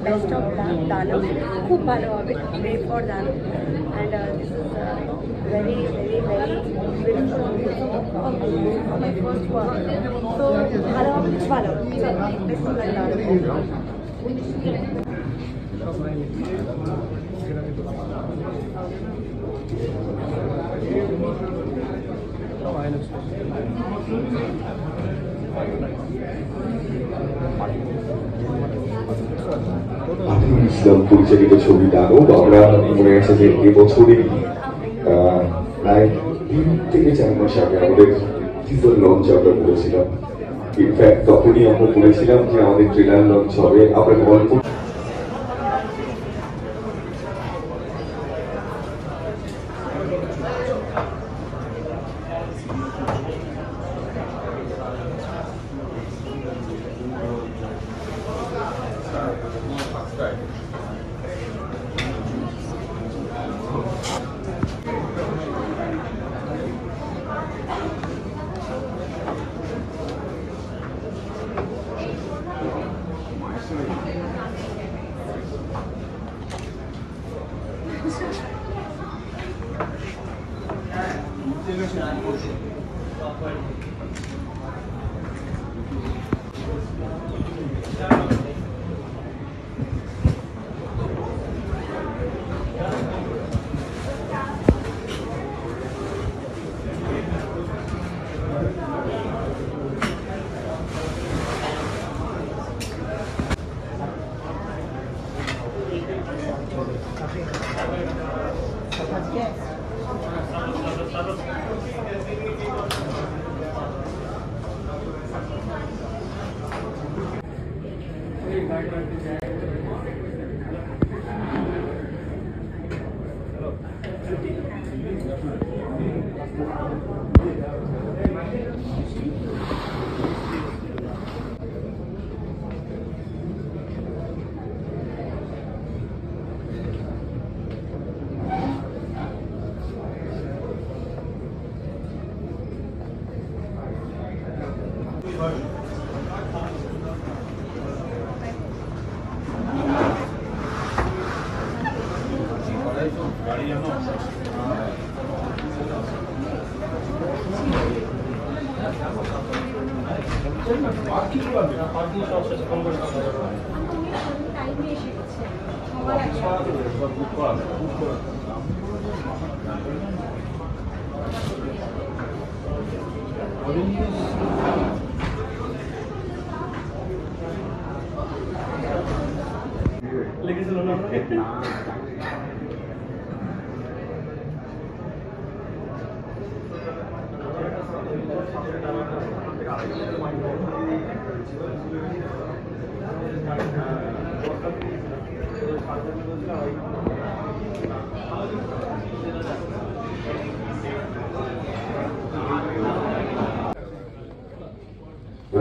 Best of Dalam, खूब भालो হবে, pray for Dalam, and this is very beautiful for my first work. So ভালো so best of Dalam. Atikul ইসলাম পরিচালিত ছবি দানব। আমরা মনে আছে যে এবছরই প্রায় 3 থেকে 4 মাস আগে আমাদের টিজার লঞ্চ আমরা করেছিলাম। ইনফ্যাক্ট তখনই আমরা বলেছিলাম যে আমাদের ট্রেলার লঞ্চ হবে। আমরা গল্প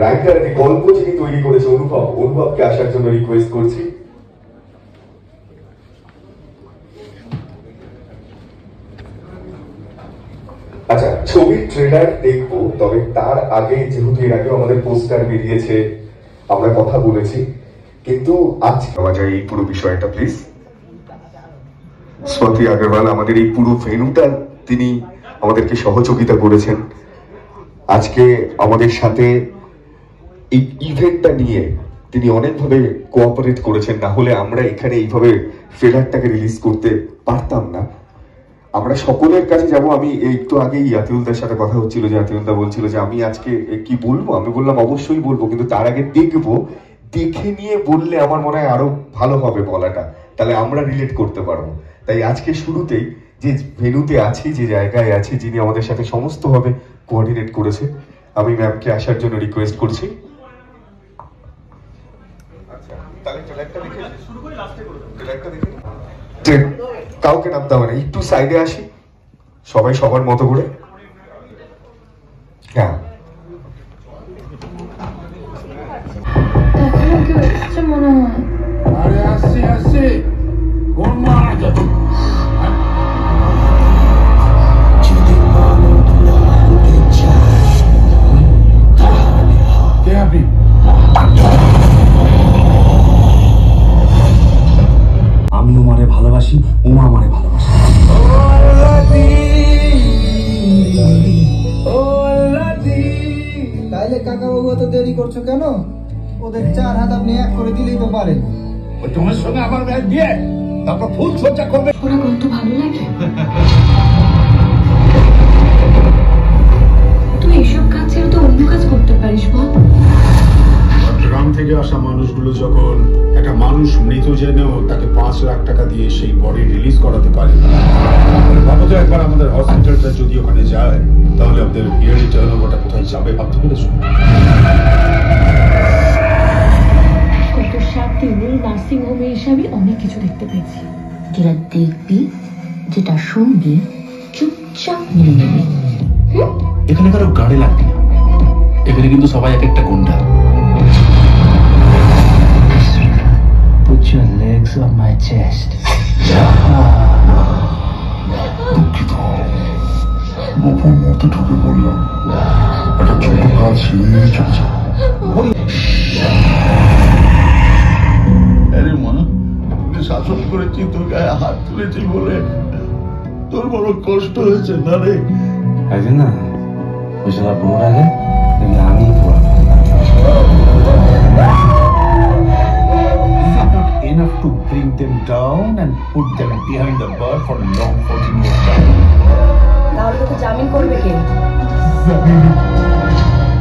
রাইটার গল্প যিনি তৈরি করেছে অনুভবকে আসার জন্য রিকোয়েস্ট করছি। আচ্ছা, ছবির ট্রেলার দেখবো, তবে তার আগে যেহেতু এর আগে আমাদের পোস্টার বেরিয়েছে, আমরা কথা বলেছি, কিন্তু আজ পাওয়া যায় এই পুরো বিষয়টা প্লিজ। স্বাতি আগরওয়াল আমাদের এই পুরো ভেন্যুটা তিনি আমাদেরকে সহযোগিতা করেছেন। আজকে আমাদের সাথে এই ইভেন্টটা নিয়ে তিনি অনেকভাবে কোঅপারেট করেছেন, না হলে আমরা এখানে এইভাবে ট্রেলারটাকে রিলিজ করতে পারতাম না। আমরা সকলের কাছে যাব। আমি একটু আগেই আতিউলদার সাথে কথা হচ্ছিল, যে আতিউলদা বলছিল যে আমি আজকে কি বলবো, আমি বললাম অবশ্যই বলবো, কিন্তু তার আগে দেখবো, দেখে নিয়ে বললে আমার মনে হয় আরো ভালো হবে বলাটা, তাহলে আমরা রিলেট করতে পারবো। তাই আজকে শুরুতেই যে ভেন্যুতে আছি, যে জায়গায় আছি, যিনি আমাদের সাথে সমস্তভাবে কোঅর্ডিনেট করেছে, আমি ম্যামকে আসার জন্য রিকোয়েস্ট করছি। কাউকে নামতে হবে না, একটু সাইডে আসি, সবাই সবার মতো করে। হ্যাঁ, মনে হয় আরে আসছি আসছি, কোন মারা যাবে? কে আপনি? আমি উমারে ভালোবাসি, উমা আমারে ভালোবাসে। তাইলে কাকা বাবু এত দেরি করছো কেন? ওদের 4 হাত আপনি এক করে দিলেই তো পারেন। তোমার সঙ্গে আমার মেয়ের বিয়ে, তারপর ফুল সজ্জা করবে। ওরা কত ভালো লাগে। তুই এসব কাজ ছেড়ে তো অন্য কাজ করতে পারিস বল। গ্রাম থেকে আসা মানুষগুলো যখন একটা মানুষ মৃত জেনেও তাকে 5 লাখ টাকা দিয়ে সেই বডি রিলিজ করাতে পারে, ভাবো তো একবার আমাদের হসপিটালটা যদি ওখানে যায়, তাহলে আমাদের ইয়ারলি টার্নওভারটা কোথায় যাবে ভাবতে পেরেছো? গত 7 দিনে নার্সিং হোমে এসে আমি অনেক কিছু দেখতে পেয়েছি। যেটা দেখবি, যেটা শুনবি, চুপচাপ মেনে নিবি। এখানে কারো গাড়ি লাগবে না, এখানে কিন্তু সবাই এক একটা গুন্ডা। Put your legs on my chest. দুঃখিত, নতুন মতো ঢুকে পড়লাম, একটা ছোট কাজ ছেড়ে চলছে। আরে মা, তুমি শাসন করেছি, তোর গায়ে হাত তুলেছি বলে তোর বড় কষ্ট হয়েছে না রে? একদিন না ওই শালা বোর আগে আমি পড়া enough to bring them down and put them behind the bar for a long 14 years time. তাহলে তো জামিন করবে কে?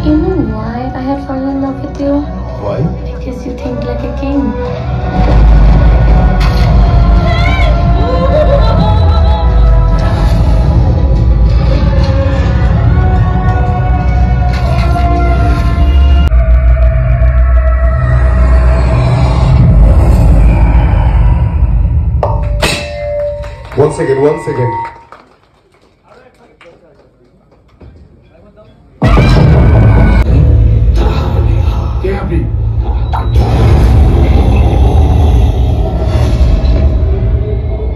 You know why I have fallen in love with you? Why? Because you think like a king. One second. কে আপনি?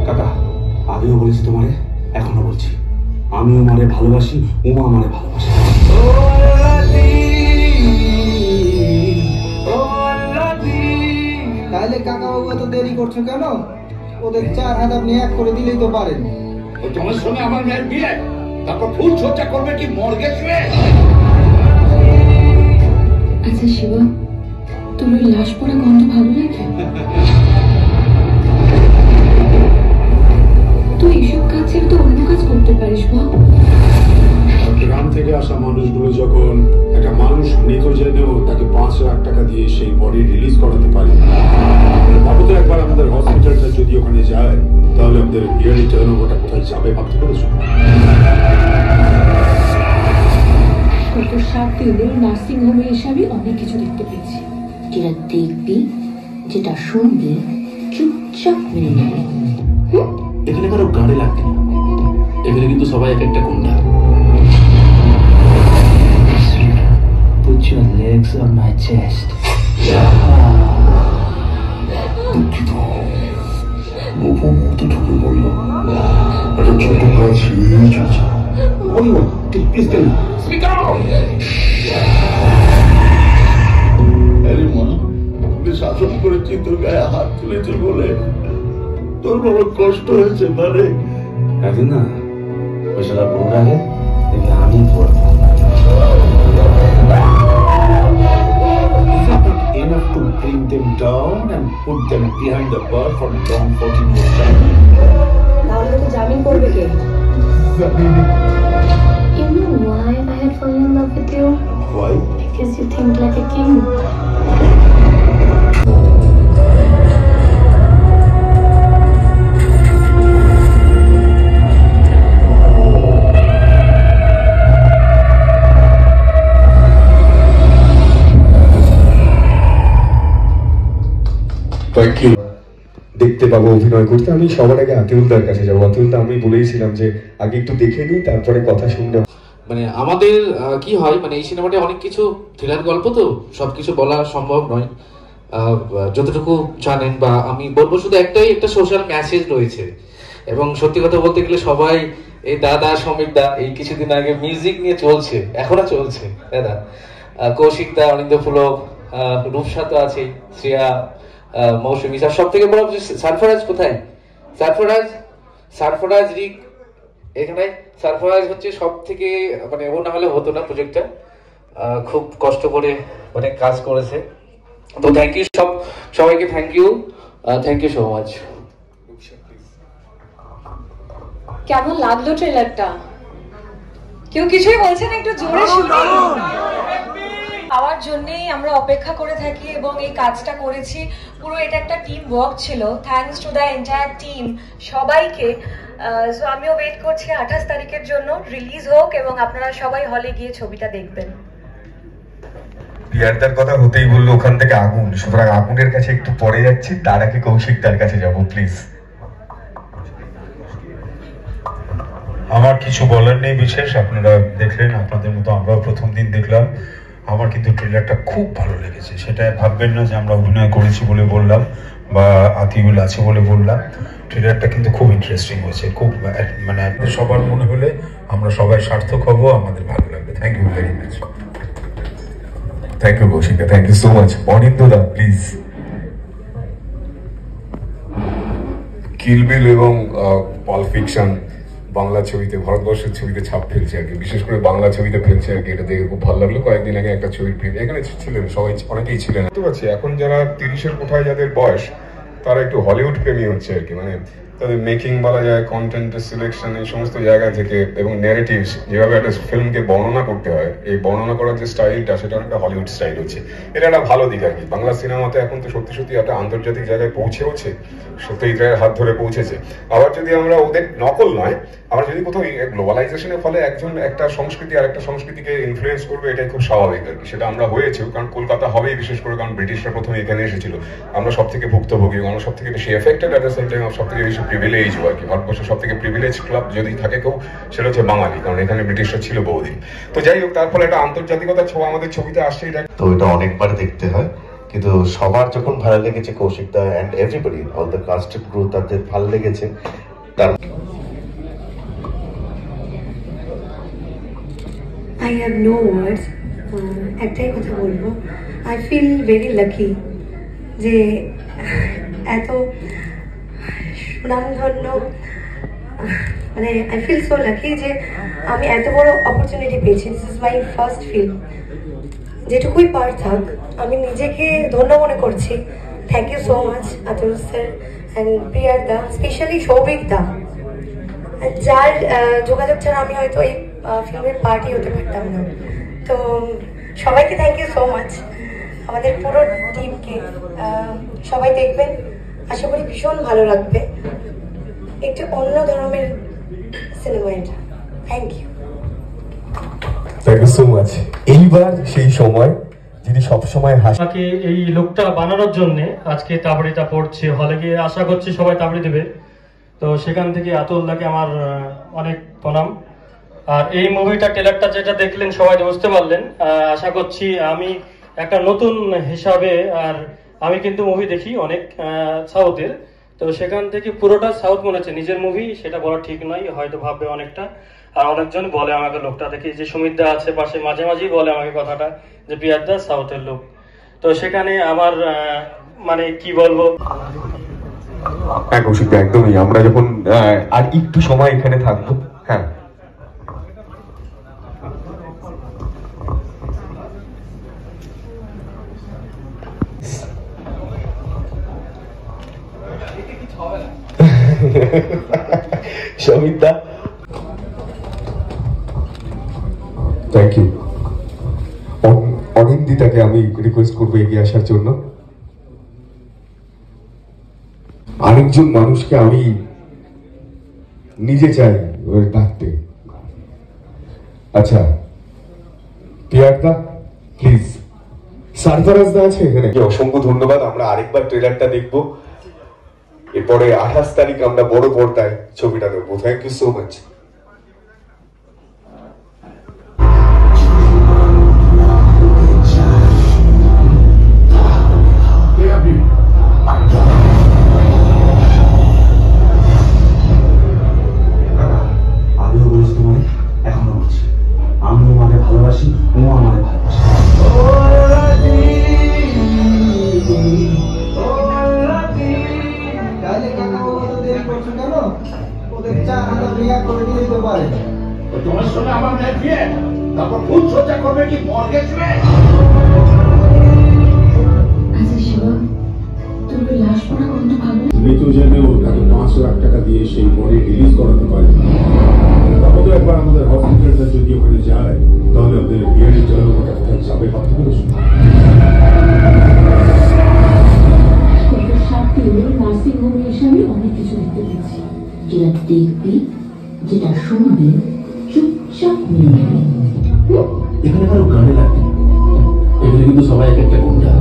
কাকা, আগেও বলেছি তোমারে, এখনো বলছি, আমি উমারে ভালোবাসি, উমা আমারে ভালোবাসে। তাইলে কাকা বাবু এত দেরি করছো কেন? ওদের 4 হাত আপনি এক করে দিলেই তো পারেন। তোমার সঙ্গে আমার মেয়ের বিয়ে, তারপর ফুল সজ্জা করবে কি মর্গে শুয়ে? আচ্ছা শিবা, তোর ওই লাশ পড়া গন্ধ ভালো লাগে? তুই এসব কাজ ছেড়ে তো অন্য কাজ করতে পারিস বল। গ্রাম থেকে থেকে আসা মানুষগুলো যখন একটা মানুষ মৃত জেনেও তাকে 5 লাখ টাকা দিয়ে সেই বডি রিলিজ করাতে পারে, ভাবো তো একবার আমাদের হসপিটালটা যদি ওখানে যায় তাহলে আমাদের ইয়ারলি টার্নওভারটা কোথায় যাবে ভাবতে পেরেছো? গত 7 দিনে নার্সিংহোমে এসে আমি অনেক কিছু দেখতে পেয়েছি। যেটা দেখবি, যেটা শুনবি, চুপচাপ মেনে নেবে। এখানে কারো গাড়ি লাগবে না, এখানে কিন্তু সবাই এক একটা গুন্ডা। Put your legs on my chest. দুঃখিত, গোপন মতো ঢুকে বললাম একটা ছোট কাজ ছেড়েই চলছে। Please tell me, speak out. আরে মা, তুই শাসন করেছি, তোর গায়ে হাত তুলেছে বলে তোর বড় কষ্ট হয়েছে। মানে এখন না পয়সাটা বড় আগে দেখলে আমি পড়বো। Enough to bring them down and put them behind the bar for long 14 years time. তাহলে তো জামিন করবে কে? You know why I had fallen in love with you? Why? Because you think like a king. Thank you. দেখতে পাবো অভিনয় করতে। আমি সবার আগে আতিউলদার কাছে যাবো। আতিউলদা, আমি বলেইছিলাম যে আগে একটু দেখে নিই, তারপরে কথা শুনতে। মানে আমাদের কি হয়, মানে এই সিনেমাটা অনেক কিছু থ্রিলার গল্প, তো সবকিছু বলা সম্ভব নয়। যতটুকু জানেন বা আমি বলবো শুধু একটা সোশ্যাল মেসেজ রয়েছে। এবং সত্যি কথা বলতে গেলে সবাই এই দাদা সমীর দা এই কিছুদিন আগে মিউজিক নিয়ে চলছে, এখনো চলছে দাদা, কৌশিক দা, অনিন্দ ফুলক, রূপসা তো আছে, শ্রেয়া, মৌসুমী, সব থেকে বড় সারফরাজ কোথায়? সারফরাজ রিক এখানে। সারফরাজ হচ্ছে সব থেকে, মানে ও না হলে হতো না প্রজেক্টটা, খুব কষ্ট করে অনেক কাজ করেছে। তো থ্যাংক ইউ সবাইকে, থ্যাংক ইউ সো মাচ। কেমন লাগলো ট্রেলারটা? কেউ কিছুই বলছে না, একটু জোরে শুনি। পাওয়ার জন্যই আমরা অপেক্ষা করে থাকি এবং এই কাজটা করেছি। পুরো এটা একটা টিম ওয়ার্ক ছিল। Thanks to the entire team, সবাইকে। সো আমিও ওয়েট করছি 28 তারিখের জন্য রিলিজ হোক এবং আপনারা সবাই হলে গিয়ে ছবিটা দেখবেন। পিয়ারদার কথা হতেই বললো ওখান থেকে আগুন, সুতরাং আগুনের কাছে একটু পরে যাচ্ছি, তার আগে কৌশিকদার কাছে যাবো প্লিজ। আমার কিছু বলার নেই বিশেষ, আপনারা দেখলেন, আপনাদের মতো আমরাও প্রথম দিন দেখলাম। আমার কিন্তু ট্রেলারটা খুব ভালো লেগেছে। সেটা ভাববেন না যে আমরা অভিনয় করেছি বলে বললাম বা আতিউল আছে বলে বললাম। ট্রেলারটা কিন্তু খুব ইন্টারেস্টিং হয়েছে, খুব মানে সবার মনে হলে আমরা সবাই সার্থক হব, আমাদের ভালো লাগবে। Thank you very much. Thank you Kaushika, thank you so much. অনিন্দদা প্লিজ। কিল বিল এবং পাল্প ফিকশন বাংলা ছবিতে, ভারতবর্ষের ছবিতে ছাপ ফেলছে আর কি, বিশেষ করে বাংলা ছবিতে ফেলছে আর কি। এটা দেখে খুব ভালো লাগলো। কয়েকদিন আগে একটা ছবির প্রিমিয়ার এখানে ছিলেন, সবাই অনেকেই ছিলেন। বুঝতে পারছি এখন যারা 30-এর কোঠায় যাদের বয়স, তারা একটু হলিউড প্রেমী হচ্ছে আর কি। মানে তাদের মেকিং বলা যায়, কন্টেন্টের সিলেকশন, এই সমস্ত জায়গা থেকে, এবং ন্যারেটিভস, যেভাবে একটা ফিল্মকে বর্ণনা করতে হয়, এই বর্ণনা করার যে স্টাইলটা, সেটা একটা হলিউড স্টাইল হচ্ছে। এটা একটা ভালো দিক আর কি। বাংলা সিনেমাতে এখন তো সত্যি সত্যি একটা আন্তর্জাতিক জায়গায় পৌঁছেওছে, সত্যজিৎ হাত ধরে পৌঁছেছে। আবার যদি আমরা ওদের নকল নয়, আমরা যদি কোথাও গ্লোবালাইজেশনের ফলে একজন একটা সংস্কৃতি আর একটা সংস্কৃতিকে ইনফ্লুয়েন্স করবে, এটাই খুব স্বাভাবিক আর কি। সেটা আমরা হয়েছেও, কারণ কলকাতা হবেই, বিশেষ করে কারণ ব্রিটিশরা প্রথমে এখানে এসেছিল। আমরা সব থেকে ভুক্তভোগী, আমরা সব থেকে বেশি affected, at the same time সব থেকে বেশি প্রিভিলেজ আর কি। ভারতবর্ষের সব থেকে প্রিভিলেজ ক্লাব যদি থাকে কেউ, সেটা হচ্ছে বাঙালি, কারণ এখানে ব্রিটিশরা ছিল বহুদিন। তো যাই হোক, তার ফলে একটা আন্তর্জাতিকতা ছোঁয়া আমাদের ছবিতে আসছে। এটা তো এটা অনেকবার দেখতে হয়, কিন্তু সবার যখন ভালো লেগেছে, কৌশিকদা and everybody, all the cast group, তাদের ভালো লেগেছে। তার I have no words. একটাই কথা বলবো, I feel very lucky যে এত সুনামধন্য, মানে I feel so lucky যে আমি এত বড় অপরচুনিটি পেয়েছি। This is my first film. যেটুকুই পার থাক, আমি নিজেকে ধন্য মনে করছি। Thank you so much Atul sir and প্রিয়ার দা, স্পেশালি সৌভিক দা, যার যোগাযোগ ছাড়া আমি হয়তো এই ফিল্মের পার্টি হতে পারতাম না। তো সবাইকে থ্যাংক ইউ সো মাচ, আমাদের পুরো টিমকে। সবাই দেখবেন, আশা করি ভীষণ ভালো লাগবে। একটু অন্য ধরনের সিনেমা এটা। Thank you so much. এইবার সেই সময় যিনি সবসময় আমাকে এই লুকটা বানানোর জন্য আজকে তাবড়িটা পড়ছে, হলে গিয়ে আশা করছি সবাই তাবড়ি দেবে। তো সেখান থেকে আতুলদাকে আমার অনেক প্রণাম। আর এই মুভিটা ট্রেলারটা যেটা দেখলেন সবাই বুঝতে পারলেন। আশা করছি আমি একটা নতুন হিসাবে, আর আমি কিন্তু মুভি দেখি অনেক সাউথের, তো সেখান থেকে পুরোটা সাউথ মনে হচ্ছে নিজের মুভি, সেটা বলা ঠিক নয়, হয়তো ভাববে অনেকটা। আর অনেকজন বলে আমাকে লোকটা দেখি, যে সুমিতদা আছে পাশে, মাঝে মাঝেই বলে আমাকে কথাটা যে পিয়ারদা সাউথের লোক। তো সেখানে আমার মানে কি বলবো, কৌশিক একদমই। আমরা যখন আর একটু সময় এখানে থাকবো, হ্যাঁ সমিতা, থ্যাংক ইউ। অনিন্দিতাকে আমি রিকোয়েস্ট করবো এগিয়ে আসার জন্য। আরেকজন মানুষকে আমি নিজে চাই ডাকতে। আচ্ছা পিয়ারদা প্লিজ। সারফারাজদা আছে এখানে? অসংখ্য ধন্যবাদ। আমরা আরেকবার ট্রেলারটা দেখবো, এরপরে 28 তারিখ আমরা বড় পর্দায় ছবিটা দেখবো। Thank you so much. আমিও বলছি তোমার, এখনো বলছি, আমিও আমাকে ভালোবাসি, ও আমাকে ভালোবাসি। তোমার সঙ্গে আমার মেয়ে বিয়ে, তারপর ভুল সোজা করবে কি মর্গে শুয়ে? আচ্ছা শিবা, তুমি লাশ পড়া কত ভালো। মৃত জেনেও তাকে 5 লাখ টাকা দিয়ে সেই বডি রিলিজ করাতে পারে। তারপরে একবার আমাদের হসপিটালটা যদি ওখানে যায়, তাহলে ওদের বিয়ের জন্য ওটা কোথায় যাবে ভাবতে পেরেছো? নার্সিং হোমে এসে আমি অনেক কিছু দেখতে পেয়েছি। যেটা দেখবি, যেটা শুনবি, চুপচাপ মেনে নেবে। এখানে কারো গানে লাগবে, এখানে কিন্তু সবাই এক একটা গুন্ডা।